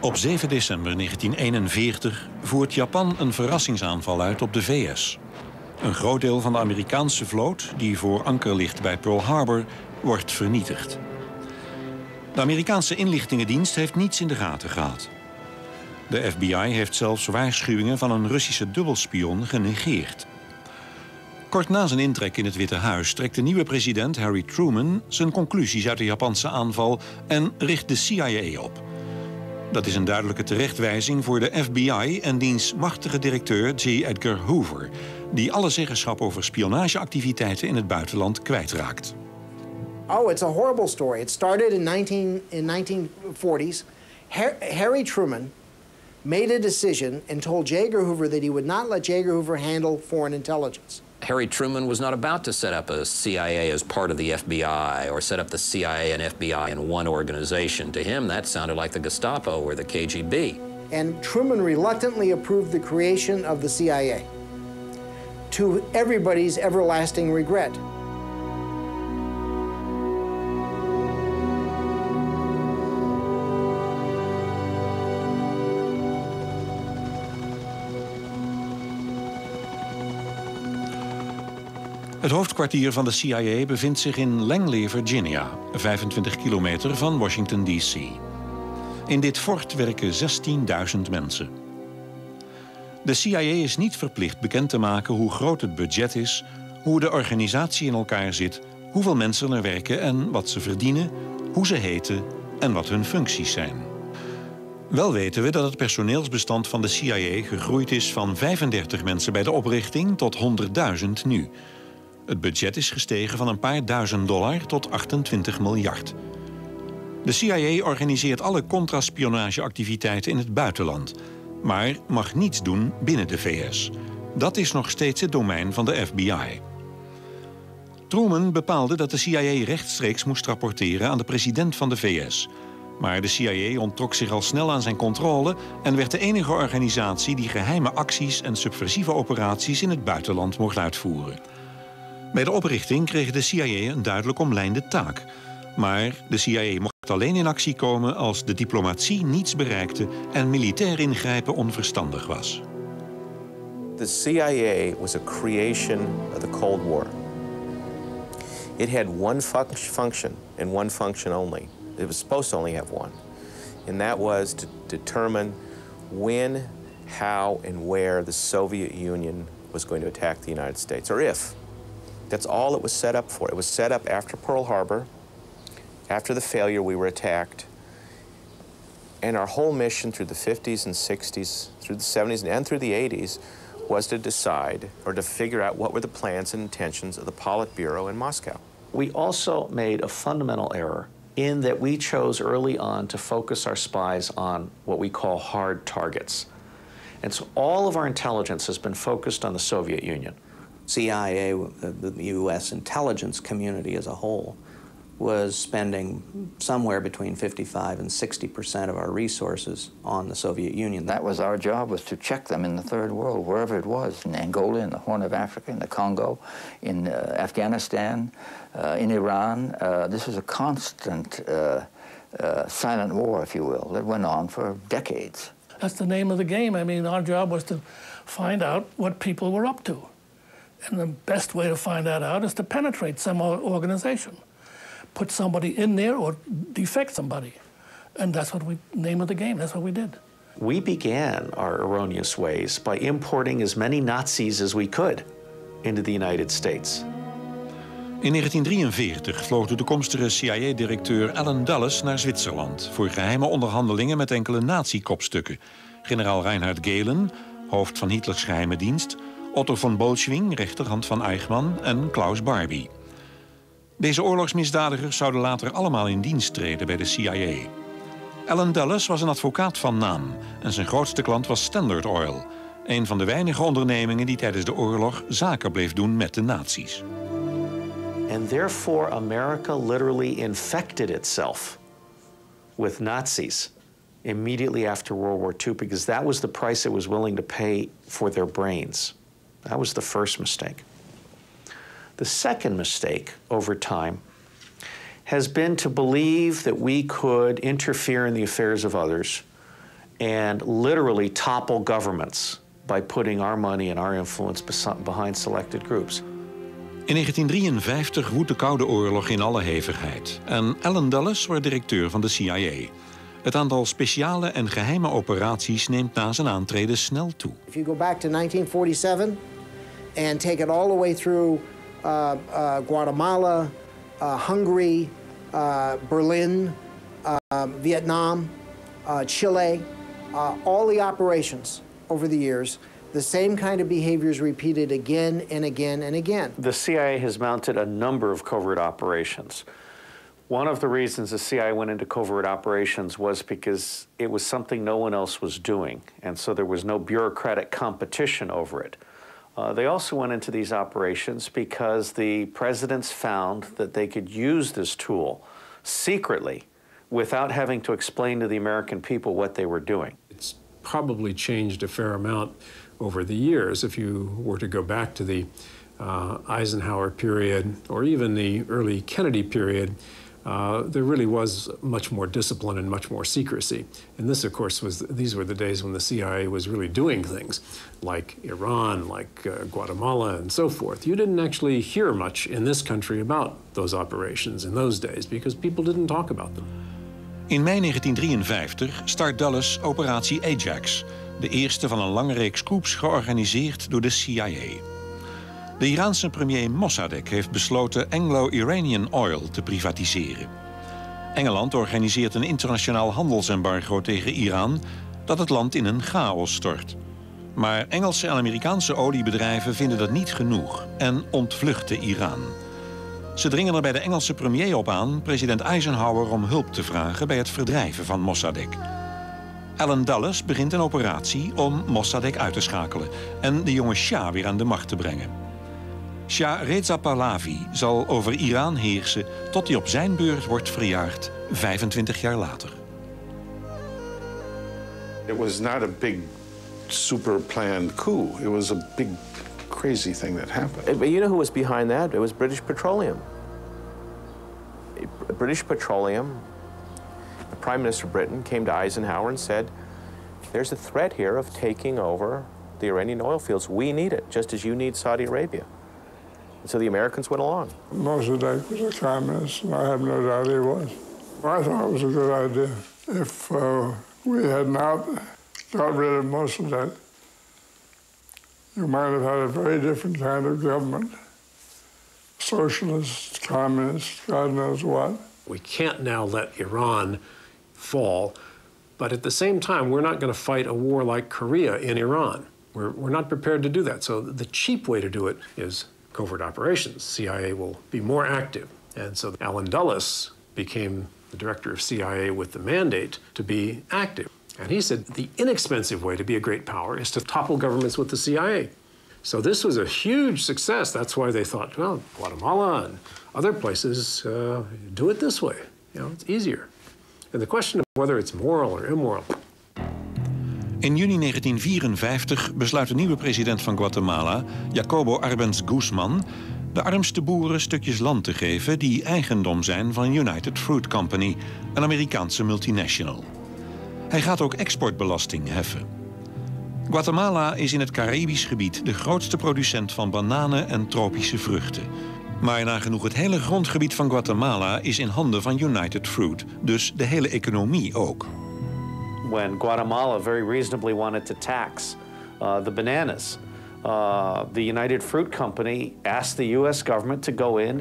Op 7 december 1941 voert Japan een verrassingsaanval uit op de VS. Een groot deel van de Amerikaanse vloot, die voor anker ligt bij Pearl Harbor, wordt vernietigd. De Amerikaanse inlichtingendienst heeft niets in de gaten gehad. De FBI heeft zelfs waarschuwingen van een Russische dubbelspion genegeerd. Kort na zijn intrek in het Witte Huis trekt de nieuwe president Harry Truman zijn conclusies uit de Japanse aanval en richt de CIA op. Dat is een duidelijke terechtwijzing voor de FBI en diens machtige directeur J. Edgar Hoover, die alle zeggenschap over spionageactiviteiten in het buitenland kwijtraakt. Oh, it's a horrible story. It started in 1940s. Harry Truman made a decision and told J. Edgar Hoover that he would not let J. Edgar Hoover handle foreign intelligence. Harry Truman was not about to set up a CIA as part of the FBI or set up the CIA and FBI in one organization. To him, that sounded like the Gestapo or the KGB. And Truman reluctantly approved the creation of the CIA, to everybody's everlasting regret. Het hoofdkwartier van de CIA bevindt zich in Langley, Virginia, 25 kilometer van Washington, D.C. In dit fort werken 16.000 mensen. De CIA is niet verplicht bekend te maken hoe groot het budget is, hoe de organisatie in elkaar zit, hoeveel mensen er werken en wat ze verdienen, hoe ze heten en wat hun functies zijn. Wel weten we dat het personeelsbestand van de CIA gegroeid is van 35 mensen bij de oprichting tot 100.000 nu. Het budget is gestegen van een paar $1000 tot 28 miljard. De CIA organiseert alle contraspionageactiviteiten in het buitenland, maar mag niets doen binnen de VS. Dat is nog steeds het domein van de FBI. Truman bepaalde dat de CIA rechtstreeks moest rapporteren aan de president van de VS. Maar de CIA onttrok zich al snel aan zijn controle en werd de enige organisatie die geheime acties en subversieve operaties in het buitenland mocht uitvoeren. Bij de oprichting kreeg de CIA een duidelijk omlijnde taak. Maar de CIA mocht alleen in actie komen als de diplomatie niets bereikte en militair ingrijpen onverstandig was. The CIA was a creation of the Cold War. It had one function and one function only. It was supposed to only have one. And that was to determine when, how, and where the Soviet Union was going to attack the United States, or if. That's all it was set up for. It was set up after Pearl Harbor. After the failure, we were attacked. And our whole mission through the 50s and 60s, through the 70s and through the 80s, was to decide or to figure out what were the plans and intentions of the Politburo in Moscow. We also made a fundamental error in that we chose early on to focus our spies on what we call hard targets. And so all of our intelligence has been focused on the Soviet Union. CIA, the U.S. intelligence community as a whole, was spending somewhere between 55% and 60% of our resources on the Soviet Union. That was our job, was to check them in the Third World, wherever it was, in Angola, in the Horn of Africa, in the Congo, in Afghanistan, in Iran. This was a constant silent war, if you will, that went on for decades. That's the name of the game. I mean, our job was to find out what people were up to. And the best way to find that out is to penetrate some organization. Put somebody in there or defect somebody. And that's what we, name of the game, that's what we did. We began our erroneous ways by importing as many Nazis as we could into the United States. In 1943 vloog de toekomstige CIA-directeur Allen Dulles naar Zwitserland voor geheime onderhandelingen met enkele nazi-kopstukken. Generaal Reinhard Gehlen, hoofd van Hitlers geheime dienst, Otto von Bolschwing, rechterhand van Eichmann en Klaus Barbie. Deze oorlogsmisdadigers zouden later allemaal in dienst treden bij de CIA. Allen Dulles was een advocaat van naam en zijn grootste klant was Standard Oil, een van de weinige ondernemingen die tijdens de oorlog zaken bleef doen met de nazi's. And therefore America literally infected itself with Nazis immediately after World War II because that was the price it was willing to pay for their brains. That was the first mistake. The second mistake over time has been to believe that we could interfere in the affairs of others and literally topple governments by putting our money and our influence behind selected groups. In 1953 woedt de Koude Oorlog in alle hevigheid en Allen Dulles wordt directeur van de CIA. Het aantal speciale en geheime operaties neemt na zijn aantreden snel toe. If you go back to 1947 and take it all the way through Guatemala, Hungary, Berlin, Vietnam, Chile, all the operations over the years, the same kind of behaviors repeated again and again and again. The CIA has mounted a number of covert operations. One of the reasons the CIA went into covert operations was because it was something no one else was doing, and so there was no bureaucratic competition over it. They also went into these operations because the presidents found that they could use this tool secretly without having to explain to the American people what they were doing. It's probably changed a fair amount over the years. If you were to go back to the Eisenhower period or even the early Kennedy period, there really was much more discipline and much more secrecy. And this, of course, these were the days when the CIA was really doing things like Iran, like Guatemala, and so forth. You didn't actually hear much in this country about those operations in those days because people didn't talk about them. In mei 1953 start Dulles operatie Ajax, de eerste van een lange reeks coups georganiseerd door de CIA. De Iraanse premier Mossadegh heeft besloten Anglo-Iranian Oil te privatiseren. Engeland organiseert een internationaal handelsembargo tegen Iran dat het land in een chaos stort. Maar Engelse en Amerikaanse oliebedrijven vinden dat niet genoeg en ontvluchten Iran. Ze dringen er bij de Engelse premier op aan president Eisenhower om hulp te vragen bij het verdrijven van Mossadegh. Allen Dulles begint een operatie om Mossadegh uit te schakelen en de jonge Shah weer aan de macht te brengen. Shah Reza Pahlavi zal over Iran heersen tot hij op zijn beurt wordt verjaagd 25 jaar later. It was not a big super planned coup. It was a big crazy thing that happened. But you know who was behind that? It was British Petroleum. British Petroleum, the Prime Minister of Britain, came to Eisenhower and said, there's a threat here of taking over the Iranian oil fields. We need it, just as you need Saudi Arabia. And so the Americans went along. Mossadegh was a communist, and I have no doubt he was. I thought it was a good idea. If we had not got rid of Mossadegh, you might have had a very different kind of government. Socialist, communist, God knows what. We can't now let Iran fall, but at the same time, we're not going to fight a war like Korea in Iran. We're not prepared to do that. So the cheap way to do it is covert operations. CIA will be more active. And so Allen Dulles became the director of CIA with the mandate to be active. And he said the inexpensive way to be a great power is to topple governments with the CIA. So this was a huge success. That's why they thought, well, Guatemala and other places, do it this way. You know, it's easier. And the question of whether it's moral or immoral. In juni 1954 besluit de nieuwe president van Guatemala, Jacobo Arbenz Guzman, de armste boeren stukjes land te geven die eigendom zijn van United Fruit Company, een Amerikaanse multinational. Hij gaat ook exportbelasting heffen. Guatemala is in het Caribisch gebied de grootste producent van bananen en tropische vruchten. Maar nagenoeg het hele grondgebied van Guatemala is in handen van United Fruit, dus de hele economie ook. When Guatemala very reasonably wanted to tax the bananas, the United Fruit Company asked the U.S. government to go in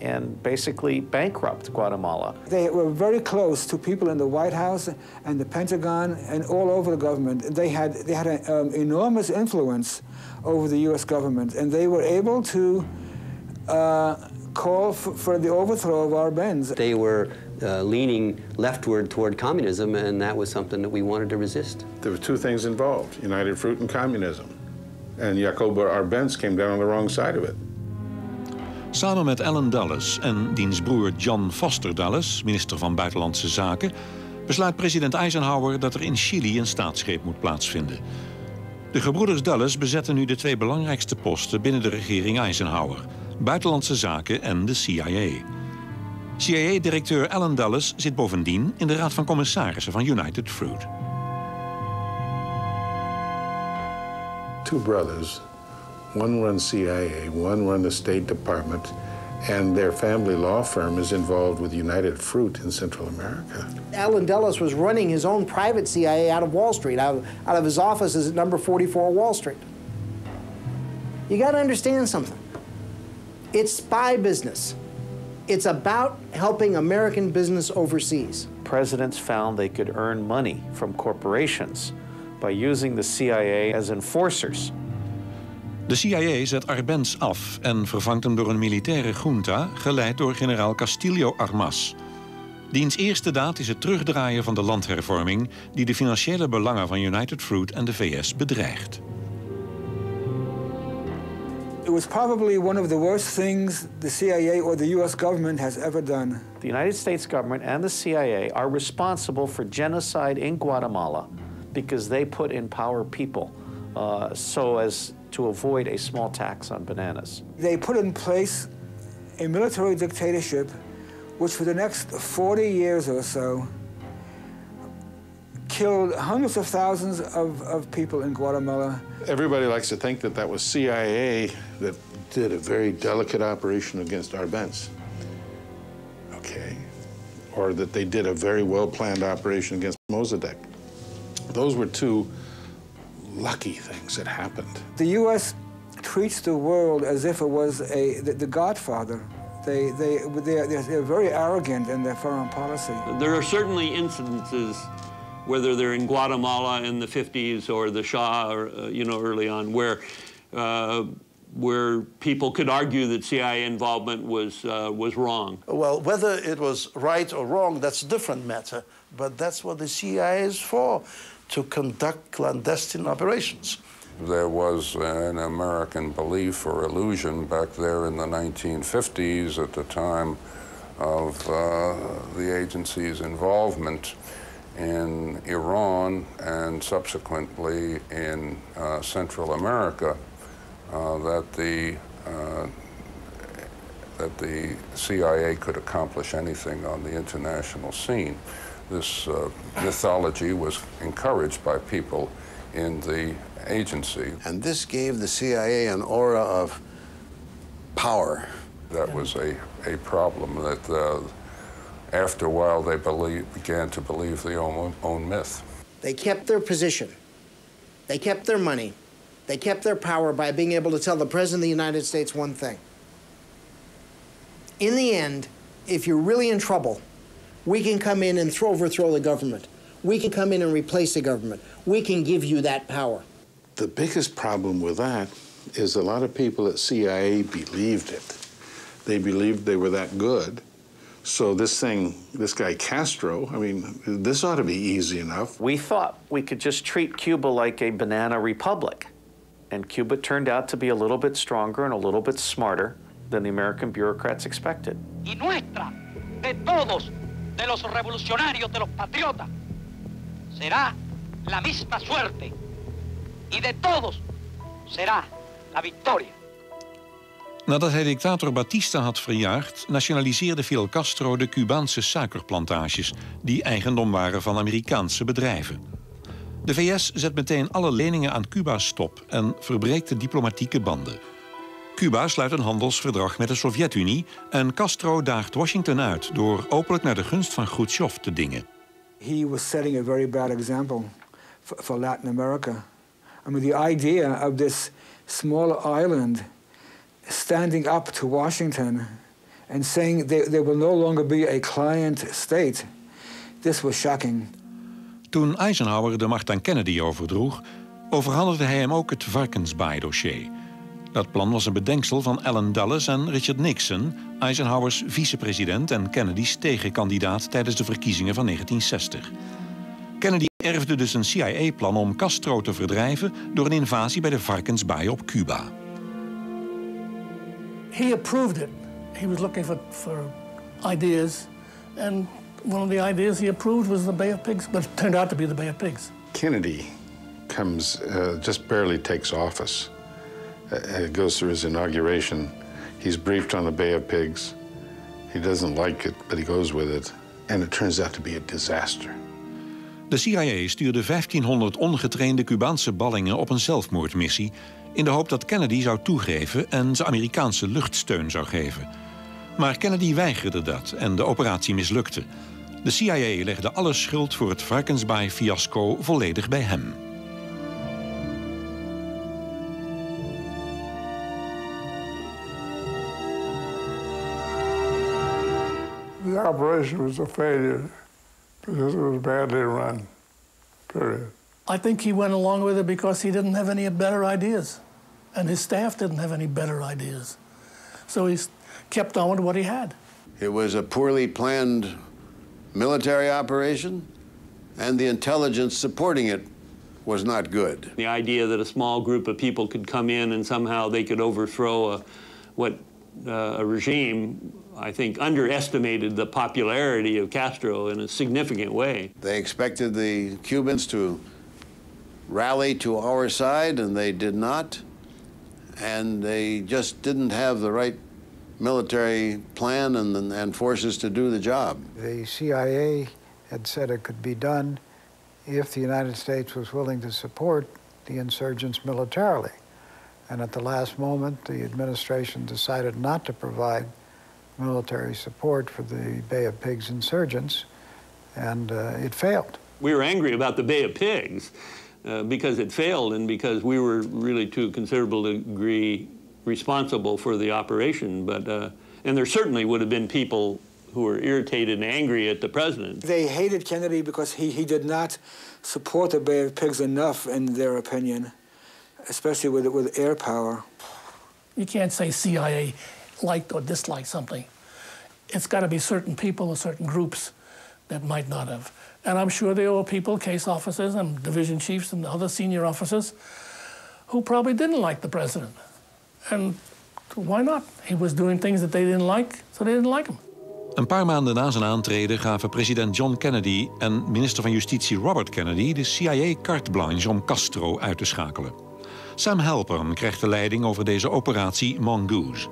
and basically bankrupt Guatemala. They were very close to people in the White House and the Pentagon and all over the government. They had an enormous influence over the U.S. government, and they were able to call for the overthrow of Arbenz. They were leaning leftward toward communism, and that was something that we wanted to resist. There were two things involved, United Fruit and communism. And Jacobo Arbenz came down on the wrong side of it. Samen met Allen Dulles en diens broer John Foster Dulles, minister van Buitenlandse Zaken, besluit president Eisenhower dat er in Chili een staatsgreep moet plaatsvinden. De gebroeders Dulles bezetten nu de twee belangrijkste posten binnen de regering Eisenhower: Buitenlandse Zaken en de CIA. CIA-directeur Allen Dulles zit bovendien in de Raad van Commissarissen van United Fruit. two brothers. One runs CIA, one runs the State Department, and their family law firm is involved with United Fruit in Central America. Allen Dulles was running his own private CIA out of Wall Street, out of his offices at number 44 Wall Street. You got to understand something. It's spy business. It's about helping American business overseas. Presidents found they could earn money from corporations by using the CIA as enforcers. De CIA zet Arbenz af en vervangt hem door een militaire junta, geleid door generaal Castillo Armas. Diens eerste daad is het terugdraaien van de landhervorming die de financiële belangen van United Fruit en de VS bedreigt. It was probably one of the worst things the CIA or the US government has ever done. The United States government and the CIA are responsible for genocide in Guatemala because they put in power people so as to avoid a small tax on bananas. They put in place a military dictatorship which for the next 40 years or so killed hundreds of thousands of people in Guatemala. Everybody likes to think that that was CIA that did a very delicate operation against Arbenz. Okay. Or that they did a very well-planned operation against Mossadegh. Those were two lucky things that happened. The U.S. treats the world as if it was the Godfather. They're very arrogant in their foreign policy. There are certainly incidences, whether they're in Guatemala in the 50s or the Shah, or, early on, where people could argue that CIA involvement was wrong. Well, whether it was right or wrong, that's a different matter. But that's what the CIA is for, to conduct clandestine operations. There was an American belief or illusion back there in the 1950s at the time of the agency's involvement in Iran and subsequently in Central America that the CIA could accomplish anything on the international scene. This mythology was encouraged by people in the agency. And this gave the CIA an aura of power. That was a problem that after a while they began to believe their own myth. They kept their position. They kept their money. They kept their power by being able to tell the President of the United States one thing. In the end, if you're really in trouble, we can come in and overthrow the government. We can come in and replace the government. We can give you that power. The biggest problem with that is a lot of people at CIA believed it. They believed they were that good. So this guy Castro, I mean, this ought to be easy enough. We thought we could just treat Cuba like a banana republic. And Cuba turned out to be a little bit stronger and a little bit smarter than the American bureaucrats expected. Y nuestra, de todos, de los revolucionarios, de los patriotas, será la misma suerte. Y de todos será la victoria. Nadat hij dictator Batista had verjaagd, nationaliseerde Fidel Castro de Cubaanse suikerplantages, die eigendom waren van Amerikaanse bedrijven. De VS zet meteen alle leningen aan Cuba stop en verbreekt de diplomatieke banden. Cuba sluit een handelsverdrag met de Sovjet-Unie en Castro daagt Washington uit door openlijk naar de gunst van Khrushchev te dingen. He was setting a very bad example for Latin America. I mean, the idea of this small island standing up to Washington and saying they will no longer be a client state, this was shocking. Toen Eisenhower de macht aan Kennedy overdroeg, overhandigde hij hem ook het Varkensbaai-dossier. Dat plan was een bedenksel van Allen Dulles en Richard Nixon, Eisenhowers vicepresident en Kennedy's tegenkandidaat tijdens de verkiezingen van 1960. Kennedy erfde dus een CIA-plan om Castro te verdrijven door een invasie bij de Varkensbaai op Cuba. He approved it. He was looking for ideas, and one of the ideas he approved was the Bay of Pigs, but it turned out to be the Bay of Pigs. Kennedy comes, just barely takes office. Goes through his inauguration. He's briefed on the Bay of Pigs. He doesn't like it, but he goes with it. And it turns out to be a disaster. De CIA stuurde 1500 ongetrainde Cubaanse ballingen op een zelfmoordmissie in de hoop dat Kennedy zou toegeven en ze Amerikaanse luchtsteun zou geven. Maar Kennedy weigerde dat en de operatie mislukte. De CIA legde alle schuld voor het Varkensbaai-fiasco volledig bij hem. The operation was a failure because it was badly run, period. I think he went along with it because he didn't have any better ideas. And his staff didn't have any better ideas. So he kept on with what he had. It was a poorly planned military operation, and the intelligence supporting it was not good. The idea that a small group of people could come in and somehow they could overthrow a regime, I think, underestimated the popularity of Castro in a significant way. They expected the Cubans to rally to our side, and they did not. And they just didn't have the right military plan and forces to do the job. The CIA had said it could be done if the United States was willing to support the insurgents militarily. And at the last moment, the administration decided not to provide military support for the Bay of Pigs insurgents, and it failed. We were angry about the Bay of Pigs because it failed and because we were really to a considerable degree responsible for the operation. But and there certainly would have been people who were irritated and angry at the president. They hated Kennedy because he did not support the Bay of Pigs enough, in their opinion, especially with air power. You can't say CIA liked or disliked something. It's got to be certain people or certain groups that might not have. And I'm sure there were people, case officers and division chiefs and other senior officers, who probably didn't like the president. And why not? He was doing things that they didn't like, so they didn't like him. Een paar maanden na zijn aantreden gaven president John Kennedy en minister van Justitie Robert Kennedy de CIA carte blanche om Castro uit te schakelen. Sam Halpern krijgt de leiding over deze operatie Mongoose.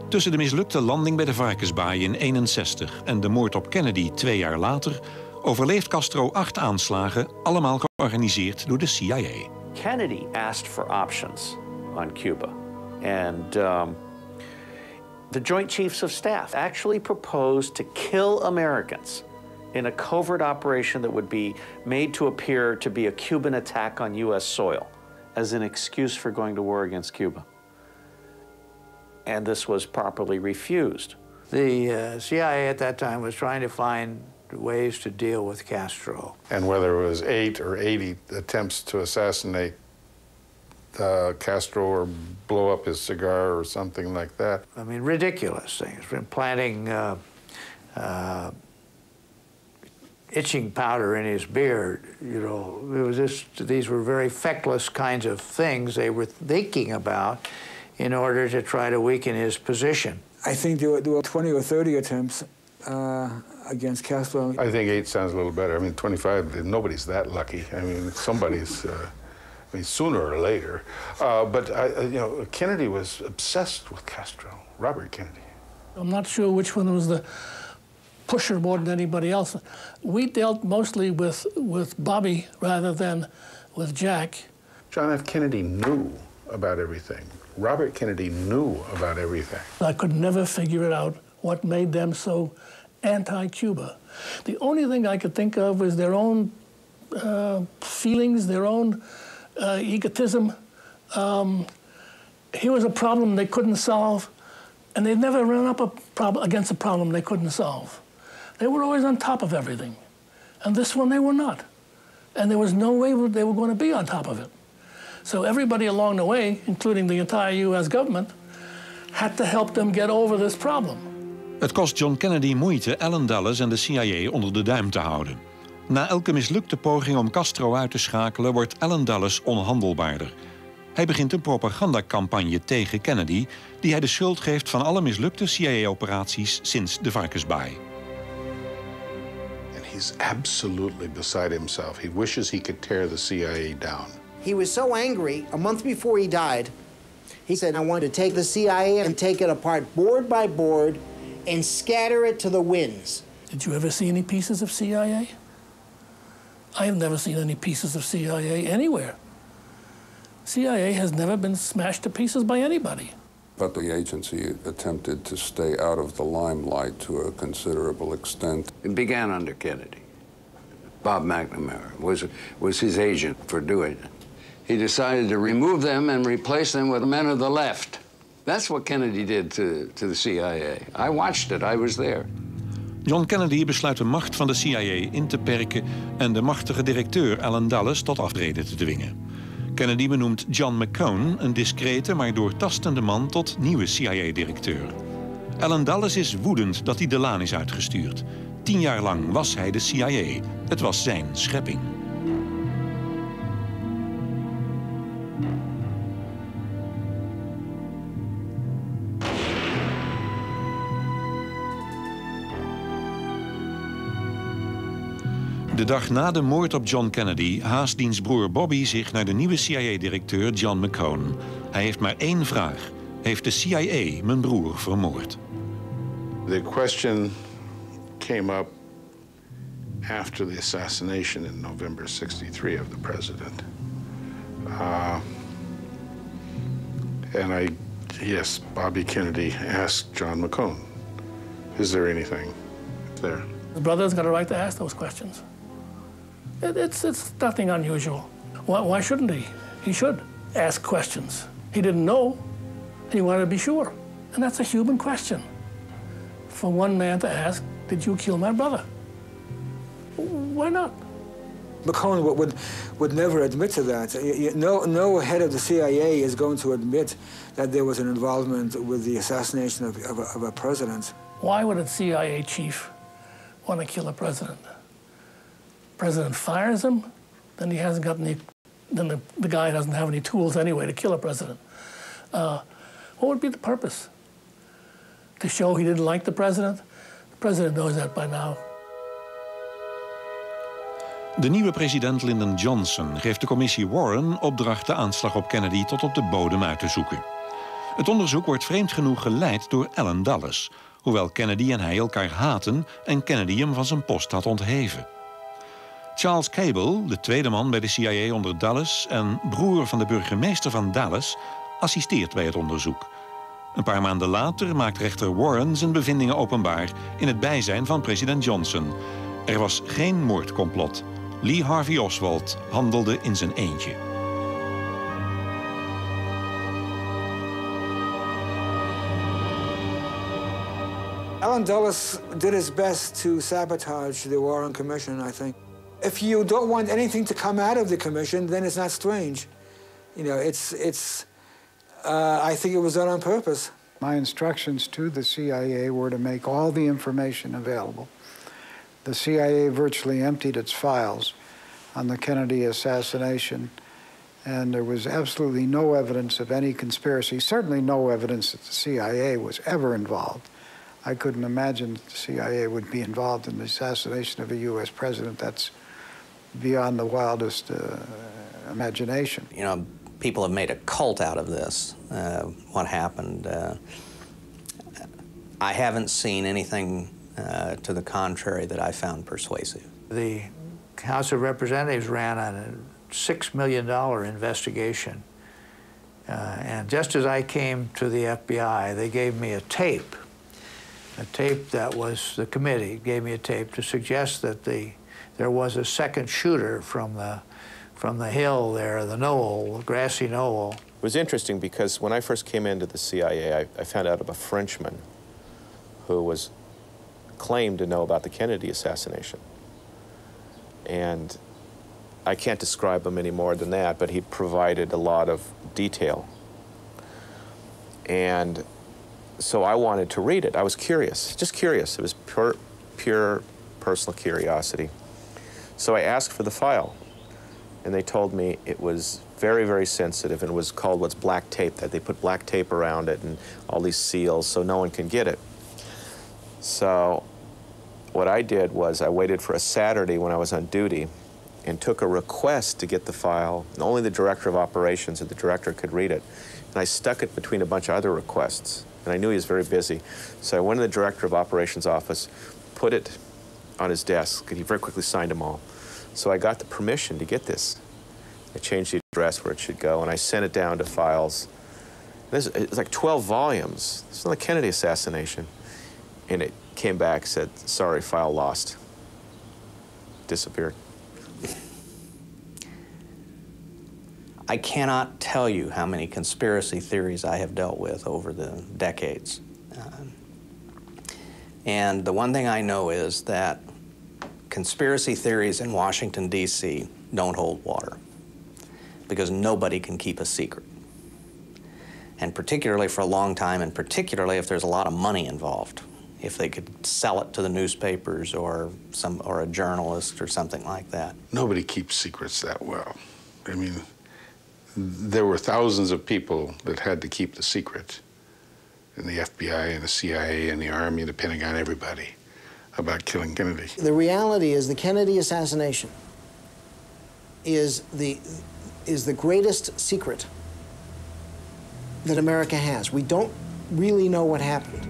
Tussen de mislukte landing bij de Varkensbaai in 1961 en de moord op Kennedy 2 jaar later overleeft Castro 8 aanslagen, allemaal georganiseerd door de CIA. Kennedy asked for options on Cuba. And the Joint Chiefs of Staff actually proposed to kill Americans in a covert operation that would be made to appear to be a Cuban attack on U.S. soil as an excuse for going to war against Cuba. And this was properly refused. The CIA at that time was trying to find ways to deal with Castro. And whether it was 8 or 80 attempts to assassinate Castro or blow up his cigar or something like that. I mean, ridiculous things. Planting itching powder in his beard, you know. It was just, these were very feckless kinds of things they were thinking about in order to try to weaken his position. I think there were 20 or 30 attempts against Castro. I think 8 sounds a little better. I mean, 25, nobody's that lucky. I mean, somebody's, I mean, sooner or later. But, you know, Kennedy was obsessed with Castro, Robert Kennedy. I'm not sure which one was the pusher more than anybody else. We dealt mostly with Bobby rather than with Jack. John F. Kennedy knew about everything. Robert Kennedy knew about everything. I could never figure it out what made them so anti-Cuba. The only thing I could think of was their own feelings, their own egotism. Here was a problem they couldn't solve, and they never ran up against a problem they couldn't solve. They were always on top of everything. And this one, they were not. And there was no way they were going to be on top of it. So everybody along the way, including the entire U.S. government, had to help them get over this problem. Het kost John Kennedy moeite Allen Dulles en de CIA onder de duim te houden. Na elke mislukte poging om Castro uit te schakelen wordt Allen Dulles onhandelbaarder. Hij begint een propagandacampagne tegen Kennedy, die hij de schuld geeft van alle mislukte CIA-operaties sinds de Varkensbaai. And he's absolutely beside himself. He wishes he could tear the CIA down. He was so angry, a month before he died, he said, I want to take the CIA and take it apart board by board and scatter it to the winds. Did you ever see any pieces of CIA? I have never seen any pieces of CIA anywhere. CIA has never been smashed to pieces by anybody. But the agency attempted to stay out of the limelight to a considerable extent. It began under Kennedy. Bob McNamara was his agent for doing it. He decided to remove them and replace them with men of the left. That's what Kennedy did to the CIA. I watched it, I was there. John Kennedy besluit de macht van de CIA in te perken en de machtige directeur Allen Dulles tot aftreden te dwingen. Kennedy benoemt John McCone, een discrete maar doortastende man, tot nieuwe CIA-directeur. Allen Dulles is woedend dat hij de laan is uitgestuurd. 10 jaar lang was hij de CIA. Het was zijn schepping. De dag na de moord op John Kennedy haast diens broer Bobby zich naar de nieuwe CIA-directeur John McCone. Hij heeft maar één vraag. Heeft de CIA mijn broer vermoord? The question came up after the assassination in November '63 of the president. Yes, Bobby Kennedy asked John McCone, is there anything there? His brother's got a right to ask those questions. It's nothing unusual. Why shouldn't he? He should ask questions. He didn't know. He wanted to be sure. And that's a human question. For one man to ask, did you kill my brother? Why not? McCone would never admit to that. No head of the CIA is going to admit that there was an involvement with the assassination of a president. Why would a CIA chief want to kill a president? President fires him, then he hasn't got any. Then the guy doesn't have any tools anyway to kill a president. What would be the purpose? To show he didn't like the president? The president knows that by now. De nieuwe president Lyndon Johnson geeft de commissie Warren opdracht de aanslag op Kennedy tot op de bodem uit te zoeken. Het onderzoek wordt vreemd genoeg geleid door Allen Dulles, hoewel Kennedy en hij elkaar haten en Kennedy hem van zijn post had ontheven. Charles Cable, de tweede man bij de CIA onder Dulles en broer van de burgemeester van Dallas, assisteert bij het onderzoek. Een paar maanden later maakt rechter Warren zijn bevindingen openbaar in het bijzijn van president Johnson. Er was geen moordcomplot. Lee Harvey Oswald handelde in zijn eentje. Allen Dulles did his best to sabotage the Warren Commission, I think. If you don't want anything to come out of the commission, then it's not strange. You know, I think it was done on purpose. My instructions to the CIA were to make all the information available. The CIA virtually emptied its files on the Kennedy assassination, and there was absolutely no evidence of any conspiracy, certainly no evidence that the CIA was ever involved. I couldn't imagine that the CIA would be involved in the assassination of a U.S. president. That's beyond the wildest imagination. You know, people have made a cult out of this, what happened. I haven't seen anything to the contrary that I found persuasive. The House of Representatives ran on a $6 million investigation. And just as I came to the FBI, they gave me a tape that was, the committee gave me a tape to suggest that there was a second shooter from the hill there, the knoll, the grassy knoll. It was interesting because when I first came into the CIA, I found out of a Frenchman who was claimed to know about the Kennedy assassination. And I can't describe him any more than that, but he provided a lot of detail. And so I wanted to read it. I was curious, just curious. It was pure personal curiosity. So I asked for the file, and they told me it was very, very sensitive, and it was called what's black tape, that they put black tape around it and all these seals so no one can get it. So what I did was I waited for a Saturday when I was on duty and took a request to get the file, and only the director of operations and the director could read it. And I stuck it between a bunch of other requests, and I knew he was very busy. So I went to the director of operations office, put it on his desk, and he very quickly signed them all. So I got the permission to get this. I changed the address where it should go, and I sent it down to files. It's like 12 volumes. This is on the Kennedy assassination. And it came back, said, sorry, file lost. Disappeared. I cannot tell you how many conspiracy theories I have dealt with over the decades. And the one thing I know is that conspiracy theories in Washington, D.C. don't hold water because nobody can keep a secret. And particularly for a long time, and particularly if there's a lot of money involved, if they could sell it to the newspapers or a journalist or something like that. Nobody keeps secrets that well. I mean, there were thousands of people that had to keep the secret in the FBI and the CIA and the Army, the Pentagon, everybody, about killing Kennedy. The reality is the Kennedy assassination is the greatest secret that America has. We don't really know what happened.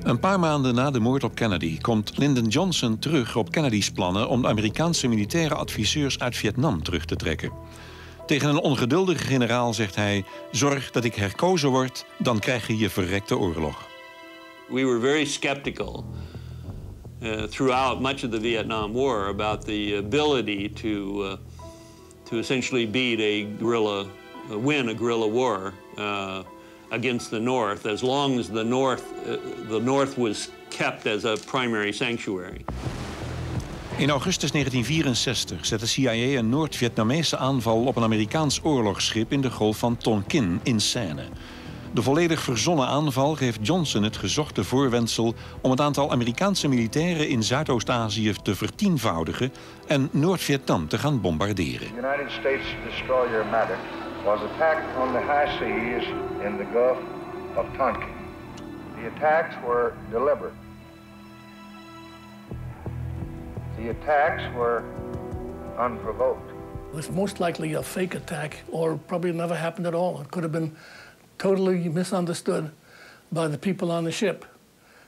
Een paar maanden na de moord op Kennedy komt Lyndon Johnson terug op Kennedy's plannen om de Amerikaanse militaire adviseurs uit Vietnam terug te trekken. Tegen een ongeduldige generaal zegt hij: zorg dat ik herkozen word, dan krijg je je verrekte oorlog. We were very skeptical throughout much of the Vietnam War about the ability to essentially beat win a guerrilla war against the North, as long as the North was kept as a primary sanctuary. In augustus 1964 zet de CIA een Noord-Vietnamese aanval op een Amerikaans oorlogsschip in de Golf van Tonkin in scène. De volledig verzonnen aanval geeft Johnson het gezochte voorwendsel om het aantal Amerikaanse militairen in Zuidoost-Azië te vertienvoudigen en Noord-Vietnam te gaan bombarderen. The United States destroyer Maddox was attacked on the high seas in the Gulf of Tonkin. The attacks were deliberate. The attacks were unprovoked. It was most likely a fake attack, or probably never happened at all. It could have been totally misunderstood by the people on the ship,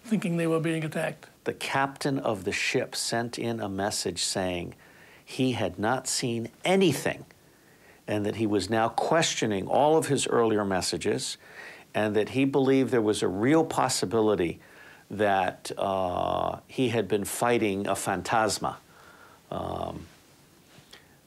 thinking they were being attacked. The captain of the ship sent in a message saying he had not seen anything, and that he was now questioning all of his earlier messages, and that he believed there was a real possibility that he had been fighting a phantasma.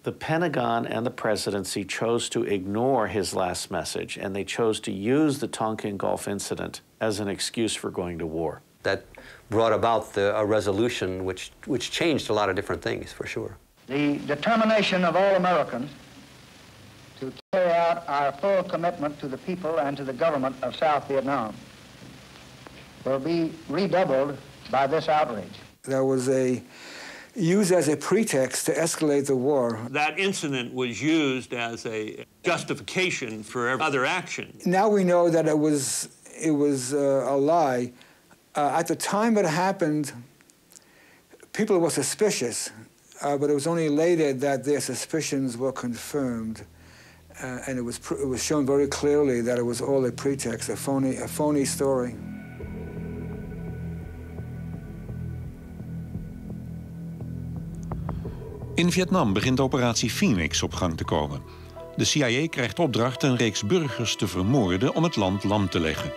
The Pentagon and the presidency chose to ignore his last message, and they chose to use the Tonkin Gulf incident as an excuse for going to war. That brought about a resolution which changed a lot of different things, for sure. The determination of all Americans to carry out our full commitment to the people and to the government of South Vietnam will be redoubled by this outrage. There was used as a pretext to escalate the war. That incident was used as a justification for other action. Now we know that it was a lie. At the time it happened, people were suspicious, but it was only later that their suspicions were confirmed. And it was shown very clearly that it was all a pretext, a phony story. In Vietnam begint operatie Phoenix op gang te komen. De CIA krijgt opdracht een reeks burgers te vermoorden om het land lam te leggen.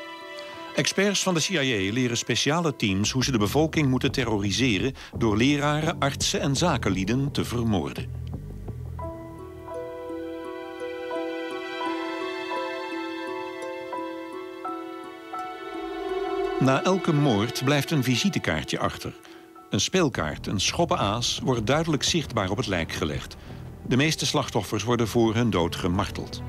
Experts van de CIA leren speciale teams hoe ze de bevolking moeten terroriseren door leraren, artsen en zakenlieden te vermoorden. Na elke moord blijft een visitekaartje achter. Een speelkaart, een schoppenaas, wordt duidelijk zichtbaar op het lijk gelegd. De meeste slachtoffers worden voor hun dood gemarteld.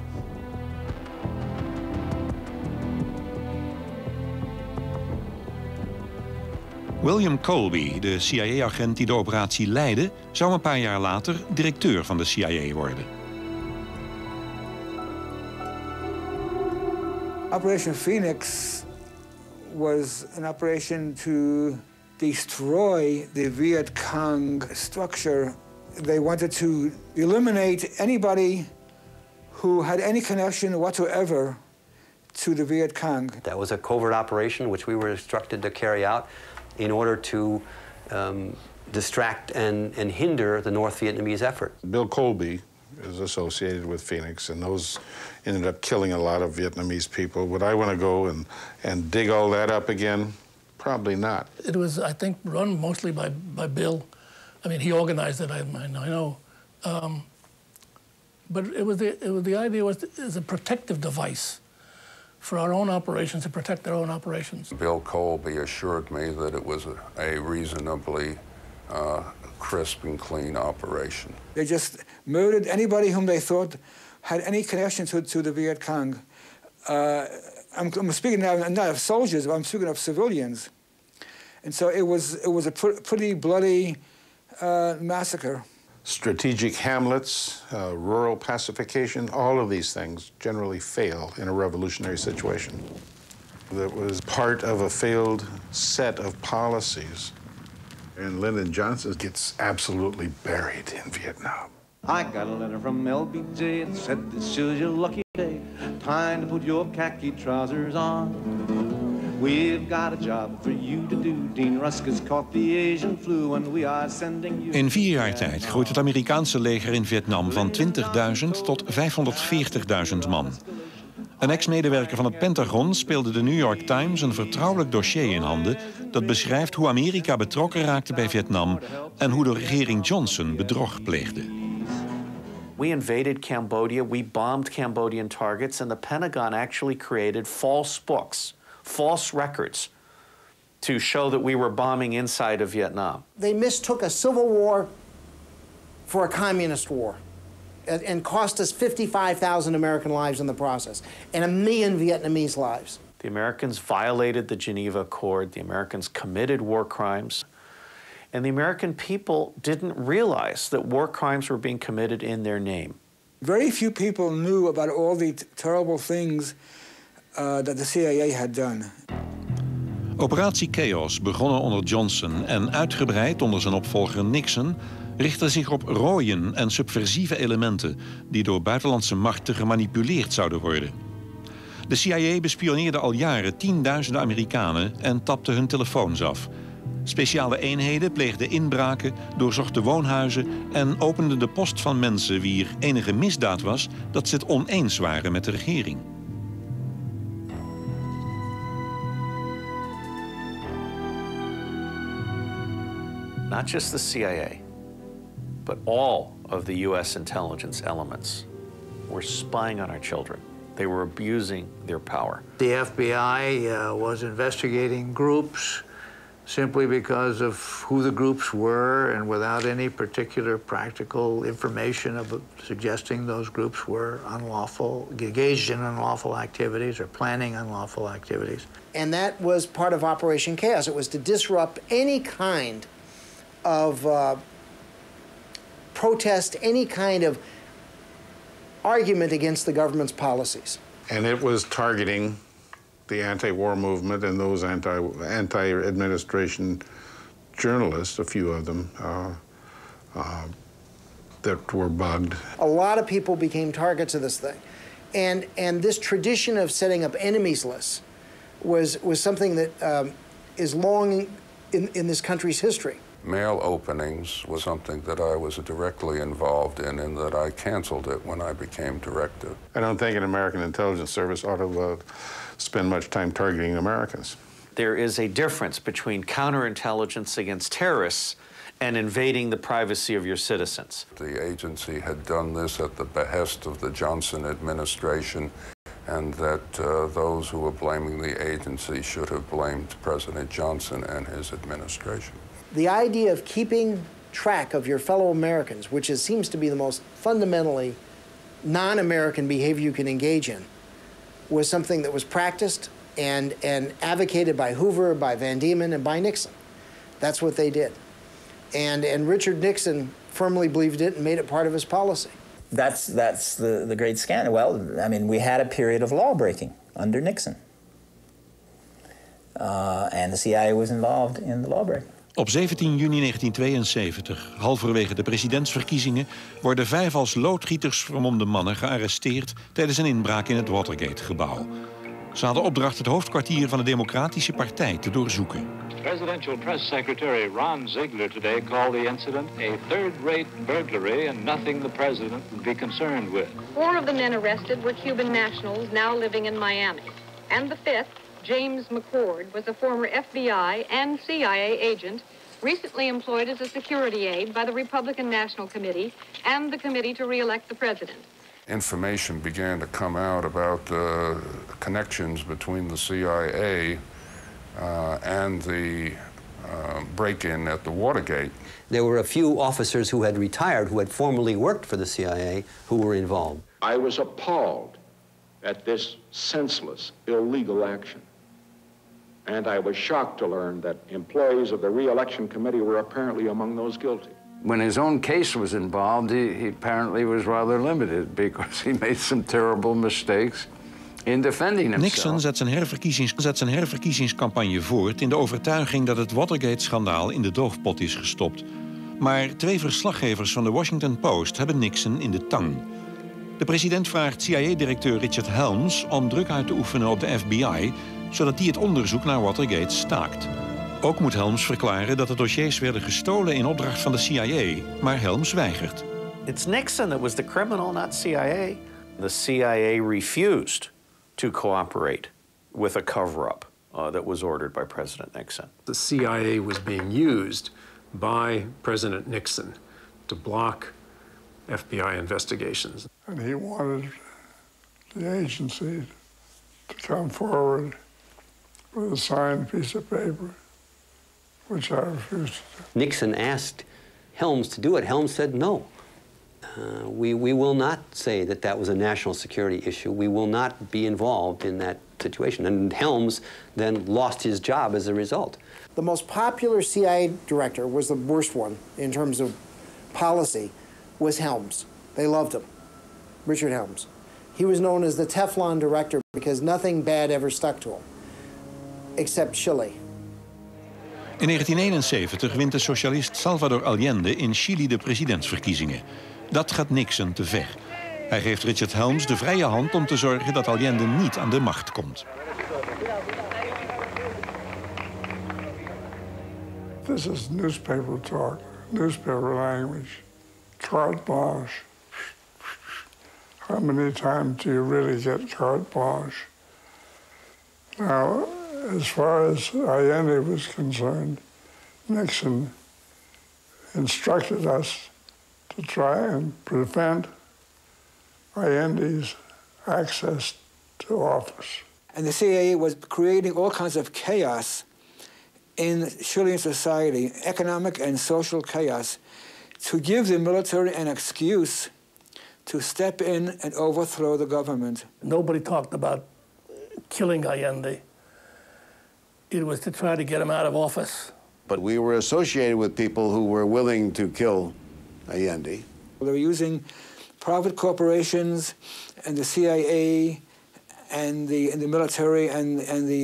William Colby, de CIA-agent die de operatie leidde, zou een paar jaar later directeur van de CIA worden. Operation Phoenix was an operation to destroy the Vietcong structure. They wanted to eliminate anybody who had any connection whatsoever to the Vietcong. That was a covert operation which we were instructed to carry out in order to distract and hinder the North Vietnamese effort. Bill Colby is associated with Phoenix, and those ended up killing a lot of Vietnamese people. Would I want to go and dig all that up again? Probably not. It was, I think, run mostly by Bill. I mean, he organized it, I know. But the idea was as a protective device for our own operations, to protect their own operations. Bill Colby assured me that it was a reasonably crisp and clean operation. They just murdered anybody whom they thought had any connection to the Vietcong. I'm speaking now not of soldiers, but I'm speaking of civilians. And so it was a pretty bloody massacre. Strategic hamlets, rural pacification, all of these things generally fail in a revolutionary situation. That was part of a failed set of policies. And Lyndon Johnson gets absolutely buried in Vietnam. I got a letter from LBJ that said this is your lucky day. Time to put your khaki trousers on. We've got a job for you to do. Dean Rusk has caught the Asian flu and we are sending you... In 4 jaar tijd groeit het Amerikaanse leger in Vietnam van 20.000 tot 540.000 man. Een ex-medewerker van het Pentagon speelde de New York Times een vertrouwelijk dossier in handen dat beschrijft hoe Amerika betrokken raakte bij Vietnam en hoe de regering Johnson bedrog pleegde. We invaded Cambodia, we bombed Cambodian targets, and the Pentagon actually created false books, false records, to show that we were bombing inside of Vietnam. They mistook a civil war for a communist war and cost us 55,000 American lives in the process and 1 million Vietnamese lives. The Americans violated the Geneva Accord, the Americans committed war crimes, and the American people didn't realize that war crimes were being committed in their name. Very few people knew about all the terrible things that the CIA had done. Operatie Chaos, begonnen onder Johnson en uitgebreid onder zijn opvolger Nixon, richtte zich op rooien en subversieve elementen die door buitenlandse machten gemanipuleerd zouden worden. De CIA bespioneerde al jaren tienduizenden Amerikanen en tapte hun telefoons af. Speciale eenheden pleegden inbraken, doorzochten woonhuizen en openden de post van mensen wier enige misdaad was dat ze het oneens waren met de regering. Not just the CIA, but all of the U.S. intelligence elements were spying on our children. They were abusing their power. The FBI was investigating groups simply because of who the groups were and without any particular practical information about suggesting those groups were unlawful, engaged in unlawful activities or planning unlawful activities. And that was part of Operation Chaos. It was to disrupt any kind of protest, any kind of argument against the government's policies. And it was targeting the anti-war movement and those anti-administration journalists, a few of them, that were bugged. A lot of people became targets of this thing. And this tradition of setting up enemies lists was something that is long in this country's history. Mail openings was something that I was directly involved in and that I canceled it when I became director. I don't think an American intelligence service ought to spend much time targeting Americans. There is a difference between counterintelligence against terrorists and invading the privacy of your citizens. The agency had done this at the behest of the Johnson administration, and that those who were blaming the agency should have blamed President Johnson and his administration. The idea of keeping track of your fellow Americans, which seems to be the most fundamentally non-American behavior you can engage in, was something that was practiced and advocated by Hoover, by Van Diemen, and by Nixon. That's what they did. And Richard Nixon firmly believed it and made it part of his policy. That's the great scandal. Well, I mean, we had a period of law breaking under Nixon. And the CIA was involved in the law breaking. Op 17 juni 1972, halverwege de presidentsverkiezingen, worden 5 als loodgieters vermomde mannen gearresteerd tijdens een inbraak in het Watergate-gebouw. Ze hadden opdracht het hoofdkwartier van de Democratische Partij te doorzoeken. Presidential Press Secretary Ron Ziegler today called the incident a third-rate burglary and nothing the president would be concerned with. 4 of the men arrested were Cuban nationals now living in Miami. And the 5th, James McCord, was a former FBI and CIA agent recently employed as a security aide by the Republican National Committee and the Committee to re-elect the president. Information began to come out about the connections between the CIA and the break-in at the Watergate. There were a few officers who had retired, who had formerly worked for the CIA, who were involved. I was appalled at this senseless, illegal action. And I was shocked to learn that employees of the re-election committee were apparently among those guilty. When his own case was involved, he apparently was rather limited because he made some terrible mistakes in defending himself. Nixon zet zijn herverkiezingscampagne voort in de overtuiging dat het Watergate-schandaal in de doofpot is gestopt. Maar 2 verslaggevers van de Washington Post hebben Nixon in de tang. De president vraagt CIA-directeur Richard Helms om druk uit te oefenen op de FBI, zodat die het onderzoek naar Watergate staakt. Ook moet Helms verklaren dat de dossiers werden gestolen in opdracht van de CIA, maar Helms weigert. It's Nixon that was the criminal, not CIA. The CIA refused to cooperate with a cover-up that was ordered by President Nixon. The CIA was being used by President Nixon to block FBI investigations. And he wanted the agency to come forward with a signed piece of paper, which I refused to do. Nixon asked Helms to do it. Helms said no. We will not say that that was a national security issue. We will not be involved in that situation. And Helms then lost his job as a result. The most popular CIA director was the worst one in terms of policy, was Helms. They loved him, Richard Helms. He was known as the Teflon director because nothing bad ever stuck to him, except Chile. In 1971 wint de socialist Salvador Allende in Chili de presidentsverkiezingen. Dat gaat Nixon te ver. Hij geeft Richard Helms de vrije hand om te zorgen dat Allende niet aan de macht komt. This is newspaper talk, newspaper language, carte blanche. How many times do you really get carte blanche? Now, as far as Allende was concerned, Nixon instructed us to try and prevent Allende's access to office. And the CIA was creating all kinds of chaos in Chilean society, economic and social chaos, to give the military an excuse to step in and overthrow the government. Nobody talked about killing Allende. It was to try to get him out of office. But we were associated with people who were willing to kill Allende. They were using private corporations and the CIA and the military and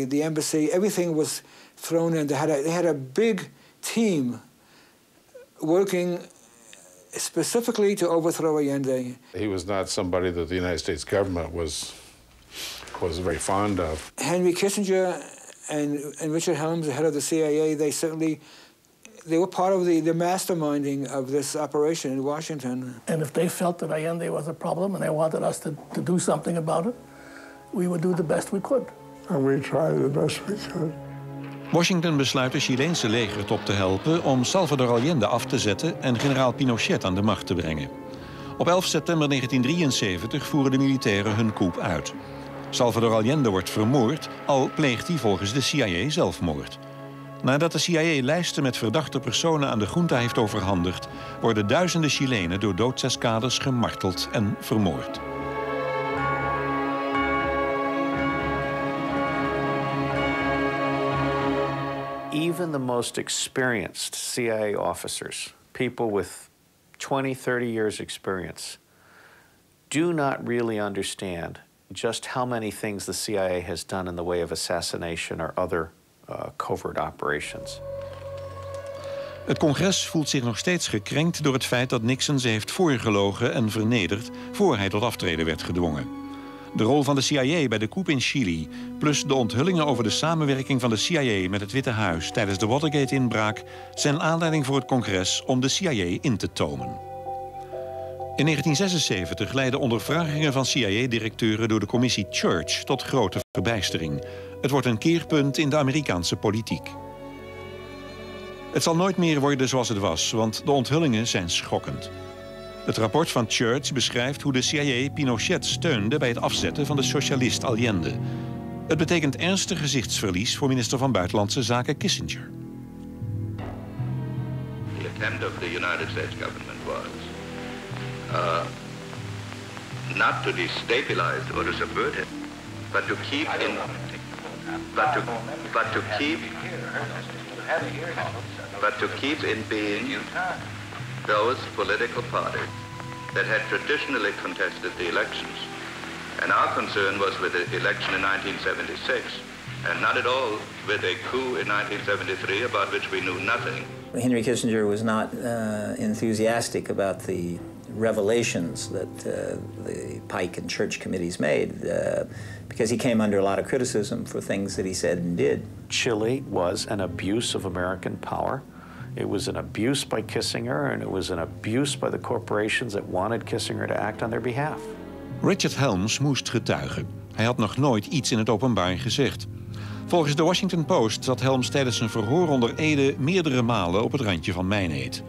the embassy. Everything was thrown in. They had a big team working specifically to overthrow Allende. He was not somebody that the United States government was very fond of. Henry Kissinger and Richard Helms, the head of the CIA, they were part of the masterminding of this operation in Washington. And if they felt that Allende was a problem and they wanted us to do something about it, we would do the best we could. And we tried the best we could. Washington besluit de Chileense legertop te helpen om Salvador Allende af te zetten en generaal Pinochet aan de macht te brengen. Op 11 september 1973 voeren de militairen hun coup uit. Salvador Allende wordt vermoord, al pleegt hij volgens de CIA zelfmoord. Nadat de CIA lijsten met verdachte personen aan de junta heeft overhandigd, worden duizenden Chilenen door doodseskaders gemarteld en vermoord. Even the most experienced CIA officers, people with 20, 30 years experience, do not really understand just how many things the CIA has done in the way of assassination or other covert operations. Het congres voelt zich nog steeds gekrenkt door het feit dat Nixon ze heeft voorgelogen en vernederd voor hij tot aftreden werd gedwongen. De rol van de CIA bij de coup in Chili, plus de onthullingen over de samenwerking van de CIA met het Witte Huis tijdens de Watergate-inbraak, zijn aanleiding voor het congres om de CIA in te tomen. In 1976 leidden ondervragingen van CIA-directeuren door de commissie Church tot grote verbijstering. Het wordt een keerpunt in de Amerikaanse politiek. Het zal nooit meer worden zoals het was, want de onthullingen zijn schokkend. Het rapport van Church beschrijft hoe de CIA Pinochet steunde bij het afzetten van de socialist Allende. Het betekent ernstig gezichtsverlies voor minister van Buitenlandse Zaken Kissinger. The attempt of the United States government was not to destabilize or to subvert it, but to keep in, but to keep in being those political parties that had traditionally contested the elections. And our concern was with the election in 1976, and not at all with a coup in 1973 about which we knew nothing. Henry Kissinger was not enthusiastic about the revelations that the Pike and Church committees made because he came under a lot of criticism for things that he said and did. Chile was an abuse of American power. It was an abuse by Kissinger, and it was an abuse by the corporations that wanted Kissinger to act on their behalf. Richard Helms moest getuigen. Hij had nog nooit iets in het openbaar gezegd. Volgens de Washington Post zat Helms tijdens zijn verhoor onder ede meerdere malen op het randje van mijnheet.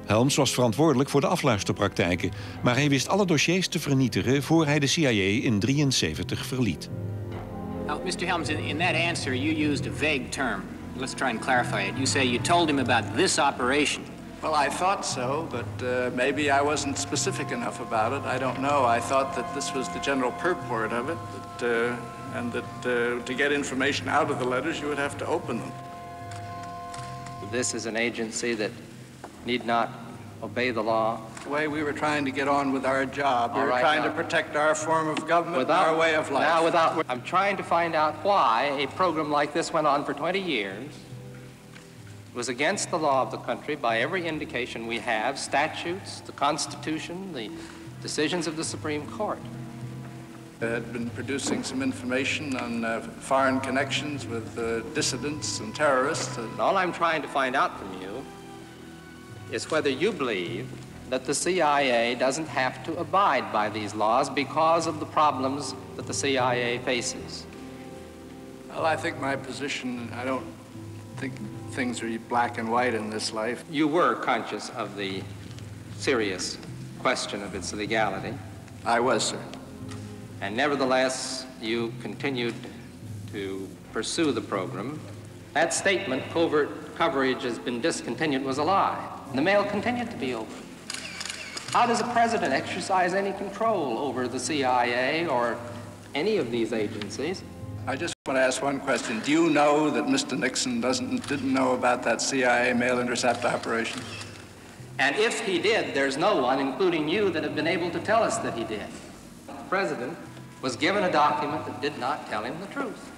Helms was verantwoordelijk voor de afluisterpraktijken, maar hij wist alle dossiers te vernietigen voor hij de CIA in 1973 verliet. Now, Mr. Helms, in that answer you used a vague term. Let's try and clarify it. You say you told him about this operation. Well, I thought so, but maybe I wasn't specific enough about it. I don't know. I thought that this was the general purport of it, and that to get information out of the letters, you would have to open them. This is an agency that need not obey the law. The way we were trying to get on with our job, we were trying to protect our form of government and our way of life. Now, I'm trying to find out why a program like this went on for 20 years. It was against the law of the country by every indication we have, statutes, the Constitution, the decisions of the Supreme Court. Had been producing some information on foreign connections with dissidents and terrorists. And all I'm trying to find out from you is whether you believe that the CIA doesn't have to abide by these laws because of the problems that the CIA faces. Well, I think my position, I don't think things are black and white in this life. You were conscious of the serious question of its legality. I was, sir. And nevertheless, you continued to pursue the program. That statement, covert coverage has been discontinued, was a lie. The mail continued to be open. How does a president exercise any control over the CIA or any of these agencies? I just want to ask one question. Do you know that Mr. Nixon didn't know about that CIA mail intercept operation? And if he did, there's no one, including you, that have been able to tell us that he did. The president was given a document that did not tell him the truth.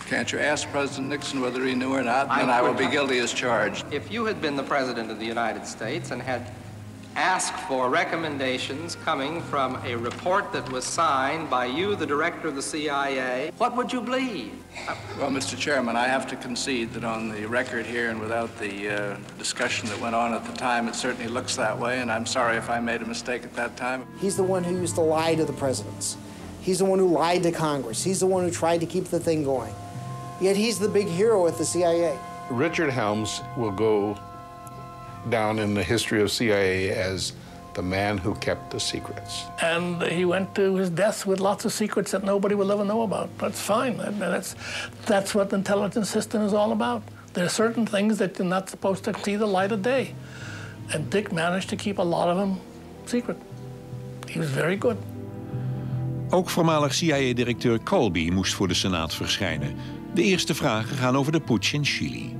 Can't you ask President Nixon whether he knew or not, and I will be guilty as charged. If you had been the President of the United States and had asked for recommendations coming from a report that was signed by you, the director of the CIA, what would you believe? Well, Mr. Chairman, I have to concede that on the record here and without the discussion that went on at the time, it certainly looks that way, and I'm sorry if I made a mistake at that time. He's the one who used to lie to the presidents. He's the one who lied to Congress. He's the one who tried to keep the thing going. Yet he's the big hero at the CIA. Richard Helms will go down in the history of CIA as the man who kept the secrets. And he went to his death with lots of secrets that nobody will ever know about. That's fine. That's what the intelligence system is all about. There are certain things that you're not supposed to see the light of day. And Dick managed to keep a lot of them secret. He was very good. Ook voormalig CIA-directeur Colby moest voor de Senaat verschijnen. De eerste vragen gaan over de putsch in Chili.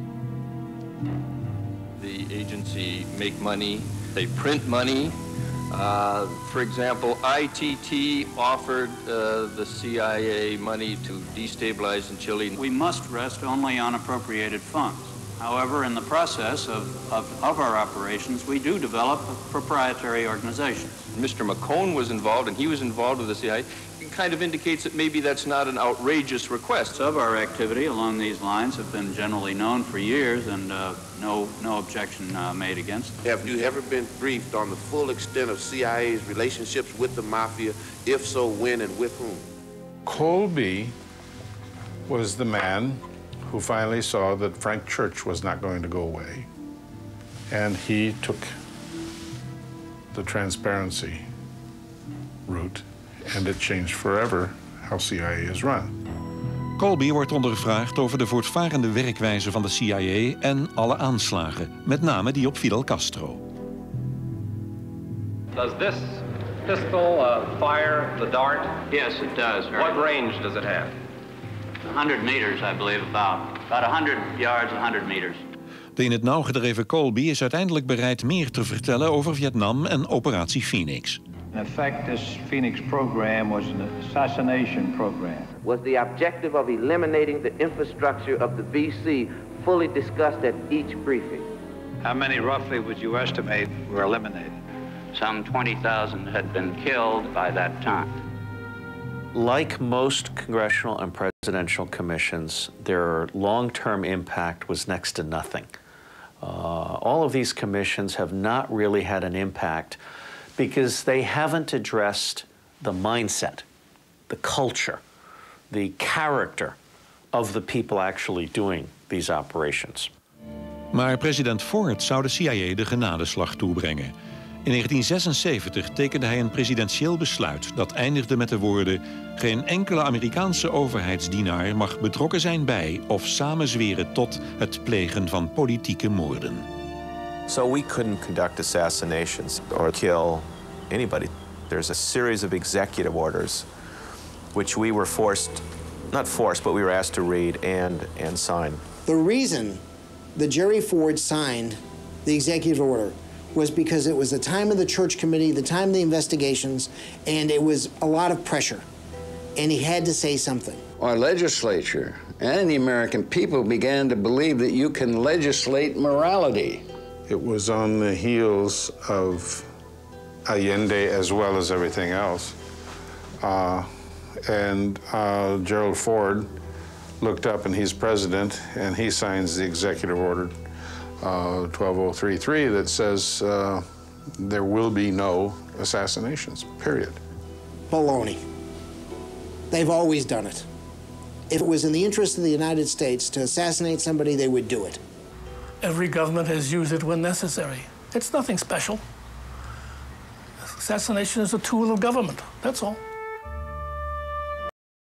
The agency make money, they print money. For example, ITT offered the CIA money to destabilize in Chile. We must rest only on appropriated funds. However, in the process of our operations, we do develop proprietary organizations. Mr. McCone was involved, and he was involved with the CIA. It kind of indicates that maybe that's not an outrageous request. Some of our activity along these lines have been generally known for years, and no objection made against them. Have you ever been briefed on the full extent of CIA's relationships with the mafia? If so, when and with whom? Colby was the man who finally saw that Frank Church was not going to go away. And he took the transparency route, and it changed forever how CIA is run. Colby wordt ondervraagd over de voortvarende werkwijze van de CIA en alle aanslagen, met name die op Fidel Castro. Does this pistol fire the dart? Yes, it does. What range does it have? 100 meters, I believe, about 100 yards, 100 meters. De in het nauw gedreven Colby is uiteindelijk bereid meer te vertellen over Vietnam en operatie Phoenix. In effect, this Phoenix program was an assassination program. Was the objective of eliminating the infrastructure of the VC fully discussed at each briefing? How many roughly would you estimate were eliminated? Some 20,000 had been killed by that time. Like most congressional and presidential commissions, their long-term impact was next to nothing. All of these commissions have not really had an impact because they haven't addressed the mindset, the culture, the character of the people actually doing these operations. Maar president Ford zou de CIA de genadeslag toebrengen. In 1976 tekende hij een presidentieel besluit dat eindigde met de woorden: geen enkele Amerikaanse overheidsdienaar mag betrokken zijn bij of samenzweren tot het plegen van politieke moorden. So we couldn't conduct assassinations or kill anybody. There's a series of executive orders which we were not forced, but we were asked to read and sign. The reason that Jerry Ford signed the executive order was because it was the time of the Church Committee, the time of the investigations, and it was a lot of pressure. And he had to say something. Our legislature and the American people began to believe that you can legislate morality. It was on the heels of Allende as well as everything else. Gerald Ford looked up, and he's president, and he signs the executive order 12033 that says there will be no assassinations, period. Baloney. They've always done it. If it was in the interest of the United States to assassinate somebody, they would do it. Every government has used it when necessary. It's nothing special. Assassination is a tool of government, that's all.